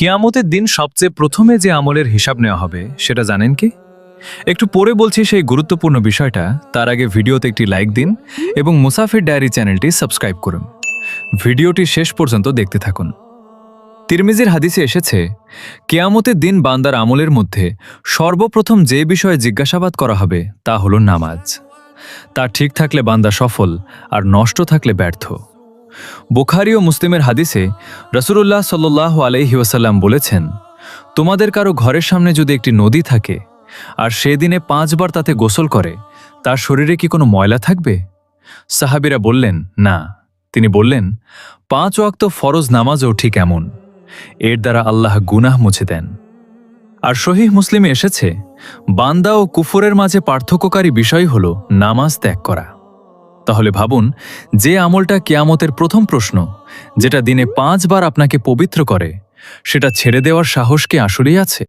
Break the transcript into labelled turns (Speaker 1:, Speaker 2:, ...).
Speaker 1: কিয়ামতের দিন সবচেয়ে প্রথমে যে আমলের হিসাব নেওয়া হবে সেটা জানেন কি? একটু পরে বলছি সেই গুরুত্বপূর্ণ বিষয়টা। তার আগে ভিডিওতে একটি লাইক দিন এবং মুসাফির ডায়েরি চ্যানেলটি সাবস্ক্রাইব করুন। ভিডিওটি শেষ পর্যন্ত দেখতে থাকুন। তিরমিজির হাদিসে এসেছে, কিয়ামতের দিন বান্দার আমলের মধ্যে সর্বপ্রথম যে বিষয়ে জিজ্ঞাসাবাদ করা হবে তা হলো নামাজ। তা ঠিক থাকলে বান্দা সফল, আর নষ্ট থাকলে ব্যর্থ। বুখারী ও মুসলিমের হাদিসে রাসূলুল্লাহ সাল্লাল্লাহু আলাইহি ওয়াসাল্লাম বলেছেন, তোমাদের কারো ঘরের সামনে যদি একটি নদী থাকে আর সেদিনে 5 বার তাতে গোসল করে, তার শরীরে কি কোনো ময়লা থাকবে? সাহাবীরা বললেন, না। তিনি বললেন, 5 ওয়াক্ত ফরজ নামাজও ঠিক এমন। এর দ্বারা আল্লাহ গুনাহ মুছে দেন। আর সহিহ মুসলিমে এসেছে, বান্দা ও কুফরের মাঝে পার্থক্যকারী বিষয় হল নামাজ ত্যাগ করা। তাহলে ভাবুন, যে আমলটা কিয়ামতের প্রথম প্রশ্ন, যেটা দিনে 5 বার আপনাকে পবিত্র করে, সেটা ছেড়ে দেওয়ার সাহস কি আসলেই আছে?